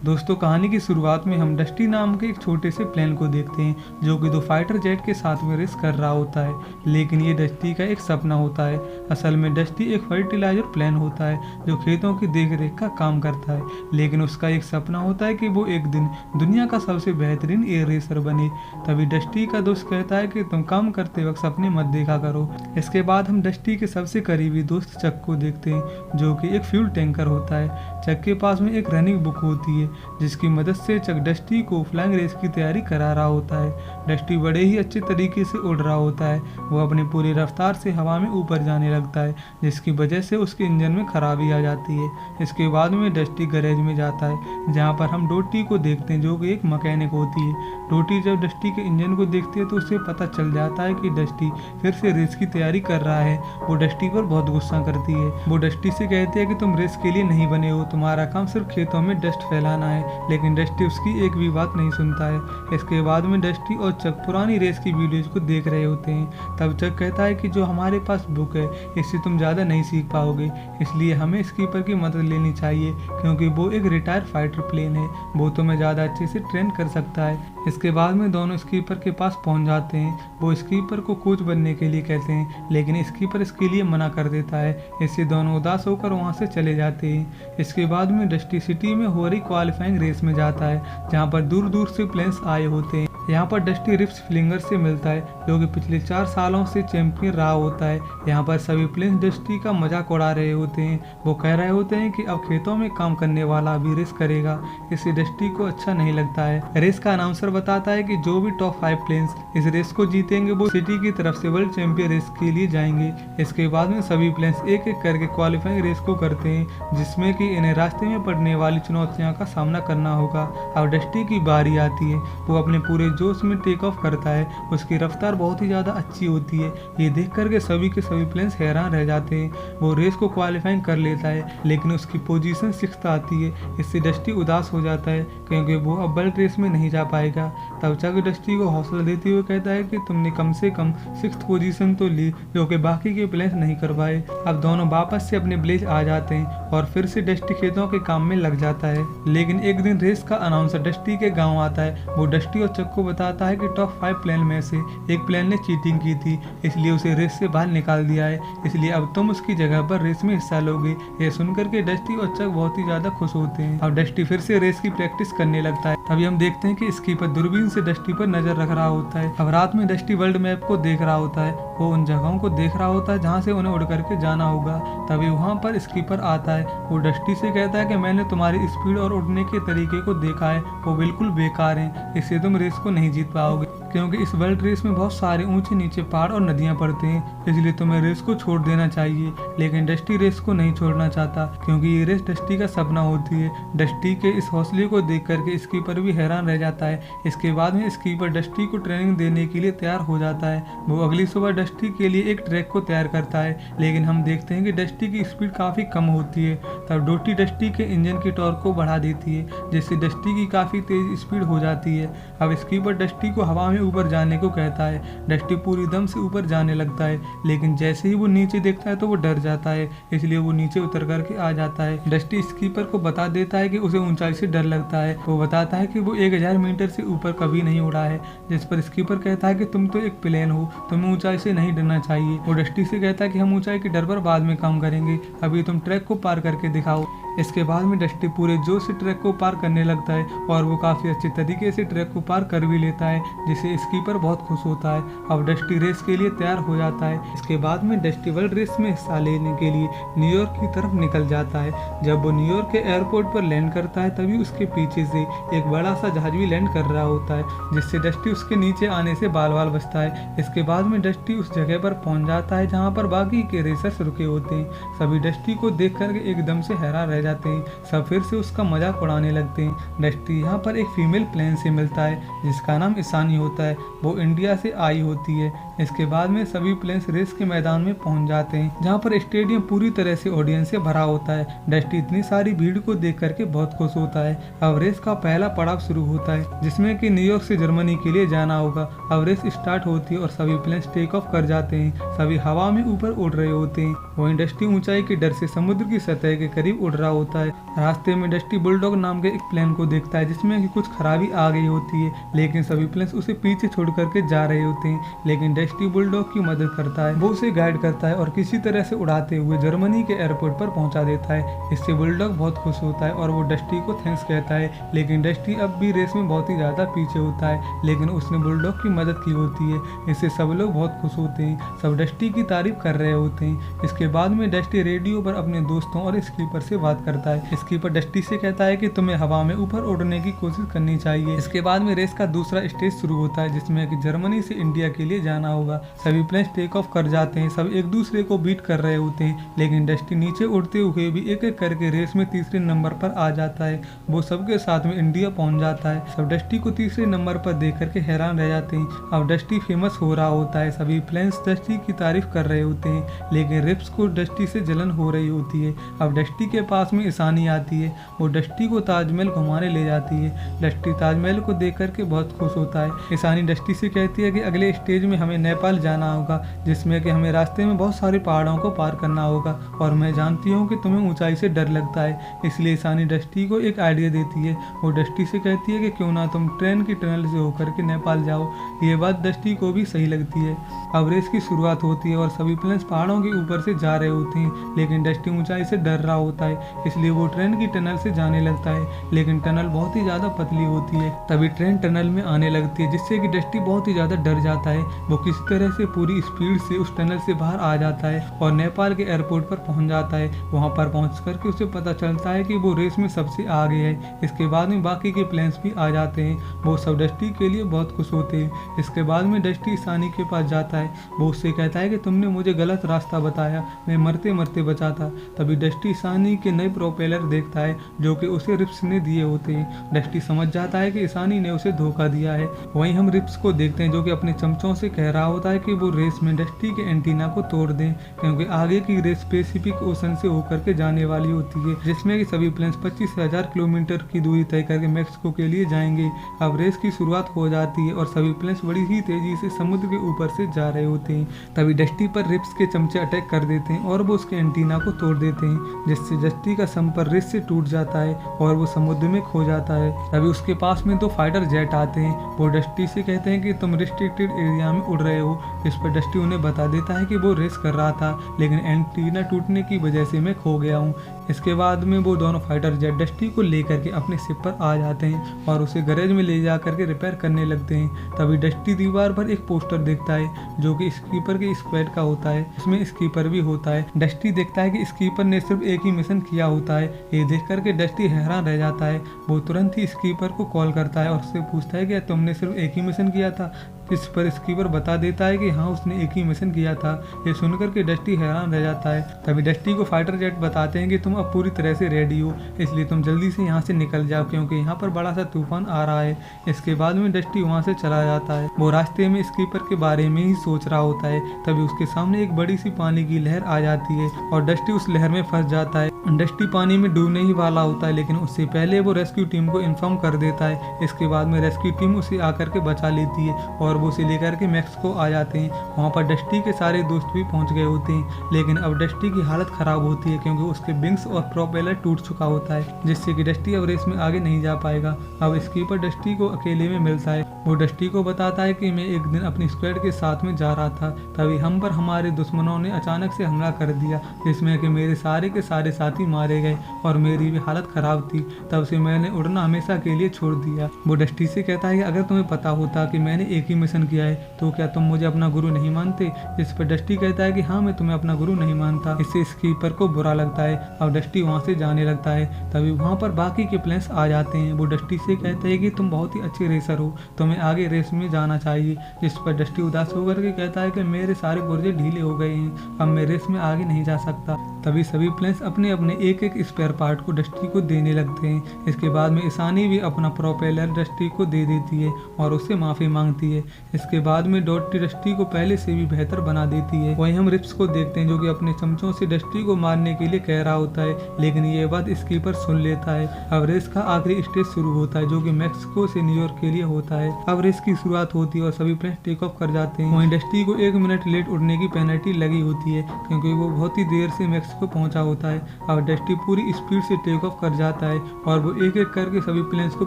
दोस्तों कहानी की शुरुआत में हम डस्टी नाम के एक छोटे से प्लेन को देखते हैं जो कि दो फाइटर जेट के साथ में रेस कर रहा होता है। लेकिन ये डस्टी का एक सपना होता है। असल में डस्टी एक फर्टिलाइजर प्लेन होता है जो खेतों की देखरेख का काम करता है। लेकिन उसका एक सपना होता है कि वो एक दिन दुनिया का सबसे बेहतरीन एयर रेसर बने। तभी डस्टी का दोस्त कहता है कि तुम काम करते वक्त सपने मत देखा करो। इसके बाद हम डस्टी के सबसे करीबी दोस्त चक को देखते हैं जो कि एक फ्यूल टैंकर होता है। चक के पास में एक रनिंग बुक होती है जिसकी मदद से चक डस्टी को फ्लाइंग रेस की तैयारी करा रहा होता है। डस्टी बड़े ही अच्छे तरीके से उड़ रहा होता है। वो अपनी पूरी रफ्तार से हवा में ऊपर जाने लगता है जिसकी वजह से उसके इंजन में खराबी आ जाती है। इसके बाद में डस्टी गैरेज में जाता है जहाँ पर हम डोटी को देखते हैं जो कि एक मैकेनिक होती है। डोटी जब डस्टी के इंजन को देखती है तो उसे पता चल जाता है कि डस्टी फिर से रेस की तैयारी कर रहा है। वो डस्टी पर बहुत गुस्सा करती है। वो डस्टी से कहती है कि तुम रेस के लिए नहीं बने हो, तुम्हारा काम सिर्फ खेतों में डस्ट फैलाना है। लेकिन डस्टी उसकी एक भी बात नहीं सुनता है। इसके बाद में डस्टी और चक पुरानी रेस की वीडियोज को देख रहे होते हैं। तब चक कहता है कि जो हमारे पास बुक है इससे तुम ज़्यादा नहीं सीख पाओगे, इसलिए हमें स्कीपर की मदद लेनी चाहिए क्योंकि वो एक रिटायर फाइटर प्लेन है, वो तुम्हें ज़्यादा अच्छे से ट्रेन कर सकता है। इसके बाद में दोनों स्कीपर के पास पहुंच जाते हैं। वो स्कीपर को कोच बनने के लिए कहते हैं लेकिन स्कीपर इसके लिए मना कर देता है। इससे दोनों उदास होकर वहां से चले जाते हैं। इसके बाद में डस्टी सिटी में हो रही क्वालिफाइंग रेस में जाता है जहां पर दूर दूर से प्लेन्स आए होते हैं। यहाँ पर डस्टी रिप्स फ्लिंगर से मिलता है जो कि पिछले 4 सालों से चैंपियन रहा होता है। यहाँ पर सभी प्लेन्स डस्टी का मजाक उड़ा रहे होते हैं। वो कह रहे होते हैं कि अब खेतों में काम करने वाला भी रेस करेगा। इससे डस्टी को अच्छा नहीं लगता है। रेस का अनाउंसर बताता है कि जो भी टॉप 5 प्लेन्स इस रेस को जीतेंगे वो सिटी की तरफ से वर्ल्ड चैंपियन रेस के लिए जाएंगे। इसके बाद में सभी प्लेन्स एक एक करके क्वालिफाइंग रेस को करते हैं जिसमें कि इन्हें रास्ते में पड़ने वाली चुनौतियों का सामना करना होगा। अब डस्टी की बारी आती है। वो अपने पूरे जोश में टेक ऑफ करता है। उसकी रफ्तार बहुत ही ज़्यादा अच्छी होती है। ये देख करके सभी के सभी प्लेन्स हैरान रह जाते हैं। वो रेस को क्वालिफाइंग कर लेता है लेकिन उसकी पोजीशन 6th आती है। इससे डस्टी उदास हो जाता है क्योंकि वो अब वर्ल्ड रेस में नहीं जा पाएगा। तब चक डस्टी को हौसला देते हुए कहता है कि तुमने कम से कम 6th पोजीशन तो ली जो कि बाकी के प्लेन्स नहीं कर पाए। अब दोनों वापस से अपने ब्लेज आ जाते हैं और फिर से डस्टी खेतों के काम में लग जाता है। लेकिन एक दिन रेस का अनाउंसर डस्टी के गाँव आता है। वो डस्टी और चक को बताता है कि टॉप 5 प्लेन में से एक प्लेन ने चीटिंग की थी इसलिए उसे रेस से बाहर निकाल दिया है, इसलिए अब तुम उसकी जगह पर रेस में हिस्सा लोगे। ये सुनकर के डस्टी और चक बहुत ही ज्यादा खुश होते हैं। अब डस्टी फिर से रेस की प्रैक्टिस करने लगता है। तभी हम देखते हैं कि स्कीपर दूरबीन से डस्टी पर नजर रख रहा होता है। अब रात में डस्टी वर्ल्ड मैप को देख रहा होता है। वो उन जगहों को देख रहा होता है जहाँ से उन्हें उड़ करके जाना होगा। तभी वहाँ पर स्कीपर आता है। वो डस्टी से कहता है कि मैंने तुम्हारी स्पीड और उड़ने के तरीके को देखा है, वो बिल्कुल बेकार है, इससे तुम रेस को नहीं जीत पाओगे क्योंकि इस वर्ल्ड रेस में बहुत सारे ऊंचे नीचे पहाड़ और नदियां पड़ते हैं, इसलिए तुम्हें रेस को छोड़ देना चाहिए। लेकिन डस्टी रेस को नहीं छोड़ना चाहता क्योंकि ये रेस डस्टी का सपना होती है। डस्टी के इस हौसले को देख करके स्कीपर भी हैरान रह जाता है। इसके बाद में स्कीपर डस्टी को ट्रेनिंग देने के लिए तैयार हो जाता है। वो अगली सुबह डस्टी के लिए एक ट्रैक को तैयार करता है लेकिन हम देखते हैं कि डस्टी की स्पीड काफ़ी कम होती है। तब डोटी डस्टी के इंजन की टॉर्क को बढ़ा देती है जिससे डस्टी की काफ़ी तेज स्पीड हो जाती है। अब स्कीपर डस्टी को हवा में ऊपर जाने को कहता है। डस्टी पूरी दम से ऊपर जाने लगता है लेकिन जैसे ही वो नीचे देखता है तो वो डर जाता है, इसलिए वो नीचे उतर करके आ जाता है। डस्टी स्कीपर को बता देता है कि उसे ऊंचाई से डर लगता है। वो बताता है कि वो 1000 मीटर से ऊपर कभी नहीं उड़ा है, जिस पर स्कीपर कहता है कि तुम तो एक प्लेन हो, तुम्हें ऊंचाई से नहीं डरना चाहिए। वो डस्टी से कहता है कि हम ऊंचाई के डर पर बाद में काम करेंगे, अभी तुम ट्रैक को पार करके दिखाओ। इसके बाद में डस्टी पूरे जोश से ट्रैक को पार करने लगता है और वो काफ़ी अच्छे तरीके से ट्रैक को पार कर भी लेता है जिससे स्कीपर बहुत खुश होता है। अब डस्टी रेस के लिए तैयार हो जाता है। इसके बाद में डस्टी वर्ल्ड रेस में हिस्सा लेने के लिए न्यूयॉर्क की तरफ निकल जाता है। जब वो न्यूयॉर्क के एयरपोर्ट पर लैंड करता है तभी उसके पीछे से एक बड़ा सा जहाज भी लैंड कर रहा होता है जिससे डस्टी उसके नीचे आने से बाल बाल बचता है। इसके बाद में डस्टी उस जगह पर पहुंच जाता है जहाँ पर बाकी के रेसर्स रुके होते हैं। सभी डस्टी को देख करके एकदम से हैरान रह जाते हैं। सब फिर से उसका मजाक उड़ाने लगते हैं। डस्टी यहाँ पर एक फीमेल प्लेन से मिलता है जिसका नाम ईशानी होता है। वो इंडिया से आई होती है। इसके बाद में सभी प्लेन्स रेस के मैदान में पहुंच जाते हैं, जहां पर स्टेडियम पूरी तरह से ऑडियंस से भरा होता है। डस्टी इतनी सारी भीड़ को देख करके बहुत खुश होता है। अब रेस का पहला पड़ाव शुरू होता है, जिसमें कि न्यूयॉर्क से जर्मनी के लिए जाना होगा। अब रेस स्टार्ट होती है और सभी प्लेन्स टेक ऑफ कर जाते हैं। सभी हवा में ऊपर उड़ रहे होते हैं। वहीं डस्टी ऊंचाई के डर से समुद्र की सतह के करीब उड़ रहा होता है। रास्ते में डस्टी बुलडॉग नाम के एक प्लेन को देखता है, जिसमें कि कुछ खराबी आ गई होती है, लेकिन सभी प्लेन्स उसे पीछे छोड़ करके जा रहे होते हैं। लेकिन डस्टी बुलडॉग की मदद करता है, वो उसे गाइड करता है और किसी तरह से उड़ाते हुए जर्मनी के एयरपोर्ट पर पहुंचा देता है। इससे बुलडॉग बहुत खुश होता है और वो डस्टी को थैंक्स कहता है। लेकिन डस्टी अब भी रेस में बहुत ही ज्यादा पीछे होता है, लेकिन उसने बुलडॉग की मदद की होती है। इससे सब लोग बहुत खुश होते हैं, सब डस्टी की तारीफ कर रहे होते हैं। इसके बाद में डस्टी रेडियो पर अपने दोस्तों और स्कीपर से बात करता है। स्कीपर डस्टी से कहता है कि तुम्हें हवा में ऊपर उड़ने की कोशिश करनी चाहिए। इसके बाद में रेस का दूसरा स्टेज शुरू होता है, जिसमें कि जर्मनी से इंडिया के लिए जाना होगा। सभी प्लेन्स टेक ऑफ कर जाते हैं, सब एक दूसरे को बीट कर रहे होते हैं, लेकिन डस्टी नीचे उड़ते हुए भी एक एक करके रेस में तीसरे नंबर पर आ जाता है। वो सबके साथ में इंडिया पहुंच जाता है। सब डस्टी को तीसरे नंबर पर देख करके हैरान रह जाते हैं। अब डस्टी फेमस हो रहा होता है, सभी प्लेन्स डस्टी की तारीफ कर रहे होते हैं, लेकिन रिप्स को डस्टी से जलन हो रही होती है। अब डस्टी के पास में ईशानी आती है, वो डस्टी को ताजमहल घुमाने ले जाती है। डस्टी ताजमहल को देख करके बहुत खुश होता है। ईशानी डस्टी से कहती है कि अगले स्टेज में हमें नेपाल जाना होगा, जिसमें कि हमें रास्ते में बहुत सारे पहाड़ों को पार करना होगा, और मैं जानती हूँ कि तुम्हें ऊंचाई से डर लगता है। इसलिए ईशानी डस्टी को एक आइडिया देती है। वो डस्टी से कहती है कि क्यों ना तुम ट्रेन की टनल से होकर के नेपाल जाओ। ये बात डस्टी को भी सही लगती है। अब रेस की शुरुआत होती है और सभी प्लेन्स पहाड़ों के ऊपर से जा रहे होते हैं, लेकिन डस्टी ऊंचाई से डर रहा होता है, इसलिए वो ट्रेन की टनल से जाने लगता है। लेकिन टनल बहुत ही ज्यादा पतली होती है। तभी ट्रेन टनल में आने लगती है, जिससे कि डस्टी बहुत ही ज्यादा डर जाता है। वो किसी तरह से पूरी स्पीड से उस टनल से बाहर आ जाता है और नेपाल के एयरपोर्ट पर पहुंच जाता है। वहां पर पहुंच करके उसे पता चलता है कि वो रेस में सबसे आगे है। इसके बाद में बाकी के प्लेन्स भी आ जाते हैं। वो सब डस्टी के लिए बहुत खुश होते हैं। इसके बाद में डस्टी ईशानी के पास जाता है। वो उससे कहता है कि तुमने मुझे गलत रास्ता बताया, मैं मरते मरते बचा था। तभी डस्टी ईशानी के नए प्रोपेलर देखता है, जो कि उसे रिप्स ने दिए होते हैं। डस्टी समझ जाता है कि ईशानी ने उसे धोखा दिया है। वहीं हम रिप्स को देखते हैं, जो कि अपने चमचों से कह रहा होता है कि वो रेस में डस्टी के एंटीना को तोड़ दें, क्योंकि आगे की रेस पैसिफिक ओशन से होकर के जाने वाली होती है, जिसमें कि सभी प्लेन्स 25,000 किलोमीटर की दूरी तय करके मैक्सिको के लिए जाएंगे। अब रेस की शुरुआत हो जाती है और सभी प्लेन्स बड़ी ही तेजी से समुद्र के ऊपर से जा रहे होते हैं। तभी डस्टी पर रिप्स के चमचे अटैक कर देते हैं और वो उसके एंटीना को तोड़ देते हैं, जिससे डस्टी का संपर्क रेस से टूट जाता है और वो समुद्र में खो जाता है। तभी उसके पास में 2 फाइटर जेट आते हैं। वो डस्टी से कहते हैं कि तुम रिस्ट्रिक्टेड एरिया में उड़ रहे हो। इस पर डस्टी उन्हें बता देता है कि वो रेस कर रहा था, लेकिन एंटीना टूटने की वजह से मैं खो गया हूँ। इसके बाद में वो दोनों फाइटर जेट डस्टी को लेकर के अपने शिप पर आ जाते हैं और उसे गैरेज में ले जा करके रिपेयर करने लगते हैं। तभी डस्टी दीवार पर एक पोस्टर देखता है, जो कि स्कीपर के स्क्वाड का होता है। उसमें स्कीपर भी होता है। डस्टी देखता है कि स्कीपर ने सिर्फ एक ही मिशन किया होता है। ये देख करके डस्टी हैरान रह जाता है। वो तुरंत ही स्कीपर को कॉल करता है और उससे पूछता है कि तुमने सिर्फ एक ही मिशन किया था। इस पर स्कीपर बता देता है कि हाँ, उसने एक ही मिशन किया था। ये सुनकर के डस्टी हैरान रह जाता है। तभी डस्टी को फाइटर जेट बताते हैं कि तुम अब पूरी तरह से रेडी हो, इसलिए तुम जल्दी से यहाँ से निकल जाओ, क्योंकि यहाँ पर बड़ा सा तूफान आ रहा है। इसके बाद में डस्टी वहाँ से चला जाता है। वो रास्ते में स्कीपर के बारे में ही सोच रहा होता है। तभी उसके सामने एक बड़ी सी पानी की लहर आ जाती है और डस्टी उस लहर में फंस जाता है। डस्टी पानी में डूबने ही वाला होता है, लेकिन उससे पहले वो रेस्क्यू टीम को इन्फॉर्म कर देता है। इसके बाद में रेस्क्यू टीम उसे आकर के बचा लेती है और वो उसे लेकर के मैक्सिको आ जाते हैं। वहाँ पर डस्टी के सारे दोस्त भी पहुँच गए होते हैं, लेकिन अब डस्टी की हालत खराब होती है, क्योंकि उसके विंग्स और प्रोपेलर टूट चुका होता है, जिससे कि डस्टी अब रेस में आगे नहीं जा पाएगा। अब स्कीपर डस्टी को अकेले में मिलता है। वो डस्टी को बताता है कि मैं एक दिन अपनी स्क्वाड के साथ में जा रहा था, तभी हम पर हमारे दुश्मनों ने अचानक से हमला कर दिया, जिसमें कि मेरे सारे के सारे साथी मारे गए और मेरी भी हालत खराब थी। तब से मैंने उड़ना हमेशा के लिए छोड़ दिया। वो डस्टी से कहता है कि अगर तुम्हें पता होता कि मैंने एक ही मिशन किया है, तो क्या तुम मुझे अपना गुरु नहीं मानते? जिस पर डस्टी कहता है कि हाँ, मैं तुम्हें अपना गुरु नहीं मानता। इससे स्कीपर को बुरा लगता है। अब डस्टी वहाँ से जाने लगता है। तभी वहाँ पर बाकी के प्लेन्स आ जाते हैं। वो डस्टी से कहते हैं कि तुम बहुत ही अच्छे रेसर हो, तुम्हें आगे रेस में जाना चाहिए। जिस पर डस्टी उदास होकर के कहता है कि मेरे सारे गुर्जे ढीले हो गए हैं, अब मैं रेस में आगे नहीं जा सकता। तभी सभी प्लेन्स अपने अपने एक एक स्पेयर पार्ट को डस्टी को देने लगते हैं। इसके बाद में ईशानी भी अपना प्रोपेलर डस्टी को दे देती है और उससे माफ़ी मांगती है। इसके बाद में डॉटी डस्टी को पहले से भी बेहतर बना देती है। वहीं हम रिप्स को देखते हैं जो कि अपने चमचों से डस्टी को मारने के लिए कह रहा होता है, लेकिन ये बात स्कीपर सुन लेता है। अब रेस का आखिरी स्टेज शुरू होता है जो कि मैक्सिको से न्यूयॉर्क के लिए होता है। अब रेस की शुरुआत होती है और सभी प्लेन्स टेक ऑफ कर जाते हैं। वहीं डस्टी को 1 मिनट लेट उड़ने की पेनल्टी लगी होती है क्योंकि वो बहुत ही देर से मैक्सिको पहुंचा होता है। अब डस्टी पूरी स्पीड से टेक ऑफ कर जाता है और वो एक एक करके सभी प्लेन्स को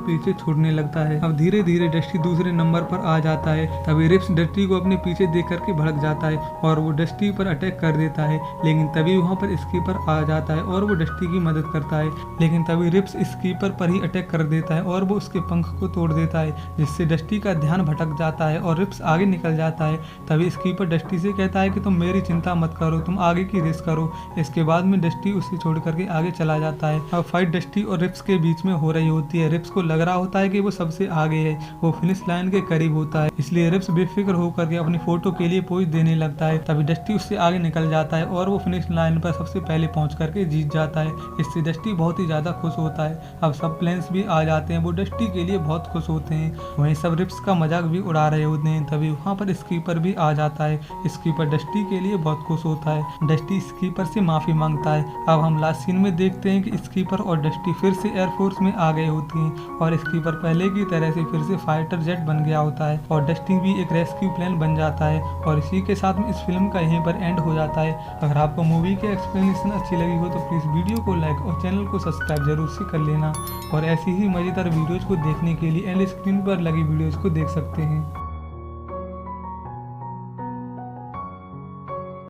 पीछे छोड़ने लगता है। अब धीरे धीरे डस्टी दूसरे नंबर पर आ जाता है। तभी रिप्स डस्टी को अपने पीछे देख करके भड़क जाता है और वो डस्टी पर अटैक कर देता है, लेकिन तभी वहाँ पर स्कीपर आ जाता है और वो डस्टी की मदद करता है। लेकिन तभी रिप्स स्कीपर पर ही अटैक कर देता है और वो उसके पंख को तोड़ देता है, जिससे डस्टी का ध्यान भटक जाता है और रिप्स आगे निकल जाता है। तभी स्कीपर डस्टी से कहता है कि तुम मेरी चिंता मत करो, तुम आगे की रेस करो। इसके बाद में डस्टी उसे छोड़ करके आगे चला जाता है। अब फाइट डस्टी और रिप्स के बीच में हो रही होती है। रिप्स को लग रहा होता है कि वो सबसे आगे है, वो फिनिश लाइन के करीब होता है, इसलिए रिप्स बेफिक्र होकर के अपनी फोटो के लिए पोज देने लगता है। तभी डस्टी उससे आगे निकल जाता है और वो फिनिश लाइन पर सबसे पहले पहुंच करके जीत जाता है। इससे डस्टी बहुत ही ज्यादा खुश होता है। अब सब प्लेन्स भी आ जाते हैं, वो डस्टी के लिए बहुत खुश होते हैं। वहीं सब रिप्स का मजाक भी उड़ा रहे होते हैं। तभी वहाँ पर स्कीपर भी आ जाता है। स्कीपर डस्टी के लिए बहुत खुश होता है। डस्टी स्कीपर से माफी मांगता है। अब हम लास्ट सीन में देखते हैं कि स्कीपर और डस्टी फिर से एयरफोर्स में आ गए होते हैं और स्कीपर पहले की तरह से फिर से फाइटर जेट बन गया होता है और डस्टी भी एक रेस्क्यू प्लेन बन जाता है। और इसी के साथ में इस फिल्म का यहीं पर एंड हो जाता है। अगर आपको मूवी की एक्सप्लेनेशन अच्छी लगी हो तो प्लीज़ वीडियो को लाइक और चैनल को सब्सक्राइब जरूर से कर लेना और ऐसी ही मज़ेदार वीडियोज़ को देखने के लिए एंड स्क्रीन पर लगी वीडियोज़ को देख सकते हैं।